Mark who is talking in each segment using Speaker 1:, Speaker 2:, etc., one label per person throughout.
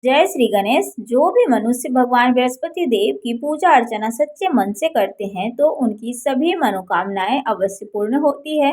Speaker 1: जय श्री गणेश। जो भी मनुष्य भगवान बृहस्पति देव की पूजा अर्चना सच्चे मन से करते हैं तो उनकी सभी मनोकामनाएं अवश्य पूर्ण होती है।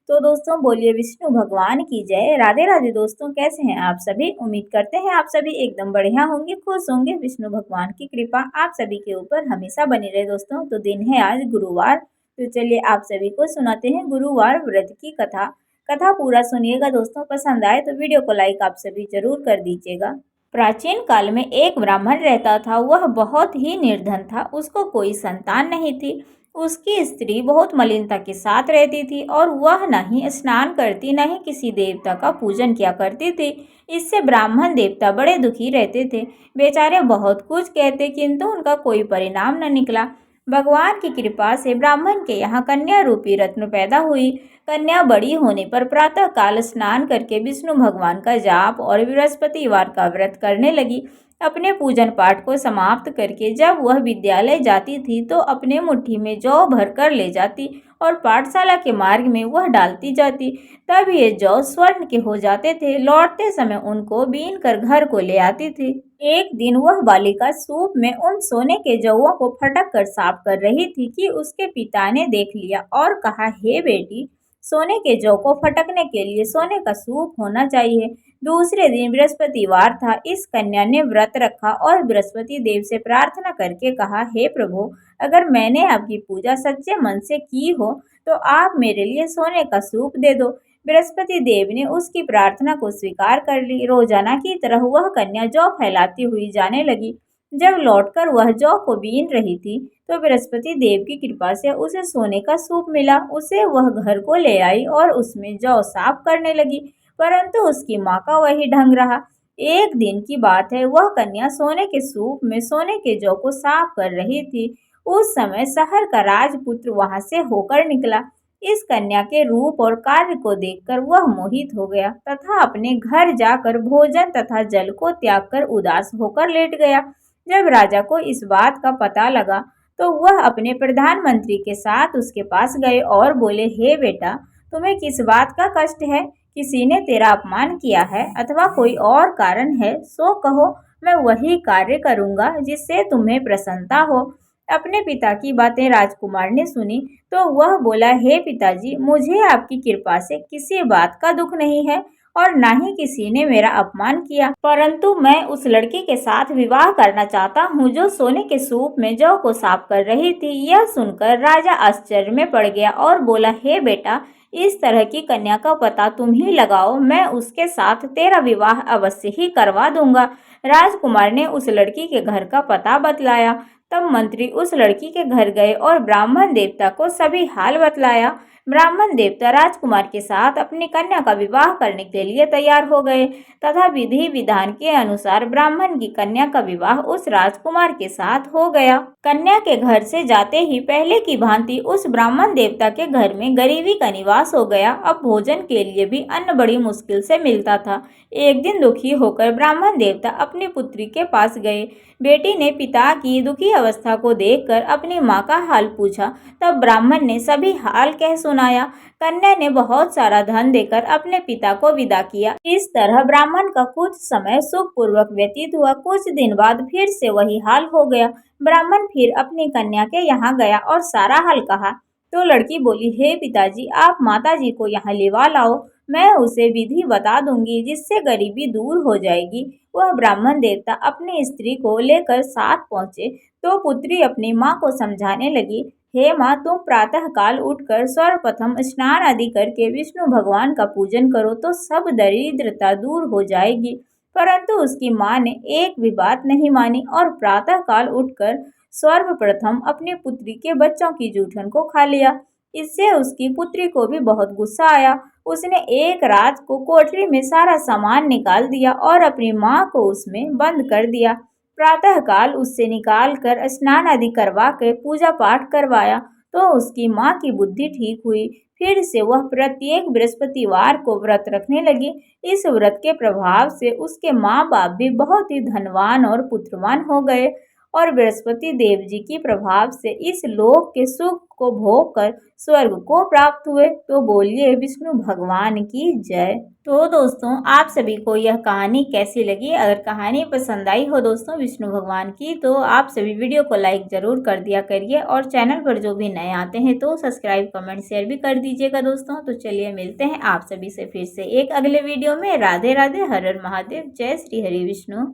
Speaker 1: तो दोस्तों बोलिए विष्णु भगवान की जय। राधे राधे। दोस्तों कैसे हैं आप सभी? उम्मीद करते हैं आप सभी एकदम बढ़िया होंगे, खुश होंगे। विष्णु भगवान की कृपा आप सभी के ऊपर हमेशा बनी रहे। दोस्तों तो दिन है आज गुरुवार, तो चलिए आप सभी को सुनाते हैं गुरुवार व्रत की कथा। कथा पूरा सुनिएगा दोस्तों। पसंद आए तो वीडियो को लाइक आप सभी जरूर कर दीजिएगा। प्राचीन काल में एक ब्राह्मण रहता था। वह बहुत ही निर्धन था, उसको कोई संतान नहीं थी। उसकी स्त्री बहुत मलिनता के साथ रहती थी और वह न ही स्नान करती न ही किसी देवता का पूजन किया करती थी। इससे ब्राह्मण देवता बड़े दुखी रहते थे। बेचारे बहुत कुछ कहते किंतु उनका कोई परिणाम न निकला। भगवान की कृपा से ब्राह्मण के यहाँ कन्या रूपी रत्न पैदा हुई। कन्या बड़ी होने पर प्रातः काल स्नान करके विष्णु भगवान का जाप और बृहस्पतिवार का व्रत करने लगी। अपने पूजन पाठ को समाप्त करके जब वह विद्यालय जाती थी तो अपने मुट्ठी में जौ भर कर ले जाती और पाठशाला के मार्ग में वह डालती जाती। तब ये जौ स्वर्ण के हो जाते थे। लौटते समय उनको बीन कर घर को ले आती थी। एक दिन वह बालिका सूप में उन सोने के जौओं को फटक कर साफ कर रही थी कि उसके पिता ने देख लिया और कहा, हे बेटी, सोने के जौ को फटकने के लिए सोने का सूप होना चाहिए। दूसरे दिन बृहस्पतिवार था। इस कन्या ने व्रत रखा और बृहस्पति देव से प्रार्थना करके कहा, हे प्रभु, अगर मैंने आपकी पूजा सच्चे मन से की हो तो आप मेरे लिए सोने का सूप दे दो। बृहस्पति देव ने उसकी प्रार्थना को स्वीकार कर ली। रोजाना की तरह वह कन्या जौ फैलाती हुई जाने लगी। जब लौटकर वह जौ को बीन रही थी तो बृहस्पति देव की कृपा से उसे सोने का सूप मिला। उसे वह घर को ले आई और उसमें जौ साफ करने लगी, परंतु उसकी माँ का वही ढंग रहा। एक दिन की बात है, वह कन्या सोने के सूप में सोने के जौ को साफ कर रही थी। उस समय शहर का राजपुत्र वहां से होकर निकला। इस कन्या के रूप और कार्य को देखकर वह मोहित हो गया तथा अपने घर जाकर भोजन तथा जल को त्याग कर उदास होकर लेट गया। जब राजा को इस बात का पता लगा तो वह अपने प्रधानमंत्री के साथ उसके पास गए और बोले, हे बेटा, तुम्हें किस बात का कष्ट है? किसी ने तेरा अपमान किया है अथवा कोई और कारण है? सो कहो, मैं वही कार्य करूंगा जिससे तुम्हें प्रसन्नता हो। अपने पिता की बातें राजकुमार ने सुनी तो वह बोला, हे पिताजी, मुझे आपकी कृपा से किसी बात का दुख नहीं है और ना ही किसी ने मेरा अपमान किया, परंतु मैं उस लड़की के साथ विवाह करना चाहता हूँ जो सोने के सूप में जौ को साफ कर रही थी। यह सुनकर राजा आश्चर्य में पड़ गया और बोला, हे बेटा, इस तरह की कन्या का पता तुम ही लगाओ, मैं उसके साथ तेरा विवाह अवश्य ही करवा दूंगा। राजकुमार ने उस लड़की के घर का पता बतलाया। तब मंत्री उस लड़की के घर गए और ब्राह्मण देवता को सभी हाल बतलाया। ब्राह्मण देवता राजकुमार के साथ अपनी कन्या का विवाह करने के लिए तैयार हो गए तथा विधि विधान के अनुसार ब्राह्मण की कन्या का विवाह उस राजकुमार के साथ हो गया। कन्या के घर से जाते ही पहले की भांति उस ब्राह्मण देवता के घर में गरीबी का निवास हो गया। अब भोजन के लिए भी अन्न बड़ी मुश्किल से मिलता था। एक दिन दुखी होकर ब्राह्मण देवता अपनी पुत्री के पास गए। बेटी ने पिता की दुखी अवस्था को देखकर अपनी माँ का हाल पूछा। तब ब्राह्मण ने सभी हाल कह सुनाया। कन्या ने बहुत सारा धन देकर अपने पिता को विदा किया। इस तरह ब्राह्मण का कुछ समय सुखपूर्वक व्यतीत हुआ। कुछ दिन बाद फिर से वही हाल हो गया। ब्राह्मण फिर अपनी कन्या के यहाँ गया और सारा हाल कहा तो लड़की बोली, हे पिताजी, आप माताजी को यहाँ लेवा लाओ, मैं उसे विधि बता दूंगी जिससे गरीबी दूर हो जाएगी। वह ब्राह्मण देवता अपनी स्त्री को लेकर साथ पहुँचे तो पुत्री अपनी माँ को समझाने लगी, हे माँ, तुम प्रातः काल उठकर सर्वप्रथम स्नान आदि करके विष्णु भगवान का पूजन करो तो सब दरिद्रता दूर हो जाएगी। परंतु उसकी माँ ने एक भी बात नहीं मानी और प्रातः काल उठकर सर्वप्रथम अपनी पुत्री के बच्चों की जूठन को खा लिया। इससे उसकी पुत्री को भी बहुत गुस्सा आया। उसने एक रात को कोठरी में सारा सामान निकाल दिया और अपनी माँ को उसमें बंद कर दिया। प्रातः काल उससे निकाल कर स्नान आदि करवा के पूजा पाठ करवाया तो उसकी माँ की बुद्धि ठीक हुई। फिर से वह प्रत्येक बृहस्पतिवार को व्रत रखने लगी। इस व्रत के प्रभाव से उसके माँ बाप भी बहुत ही धनवान और पुत्रवान हो गए और बृहस्पति देव जी की प्रभाव से इस लोक के सुख को भोग कर स्वर्ग को प्राप्त हुए। तो बोलिए विष्णु भगवान की जय। तो दोस्तों आप सभी को यह कहानी कैसी लगी? अगर कहानी पसंद आई हो दोस्तों विष्णु भगवान की, तो आप सभी वीडियो को लाइक जरूर कर दिया करिए और चैनल पर जो भी नए आते हैं तो सब्सक्राइब कमेंट शेयर भी कर दीजिएगा दोस्तों। तो चलिए मिलते हैं आप सभी से फिर से एक अगले वीडियो में। राधे राधे, हर हर महादेव, जय श्री हरि विष्णु।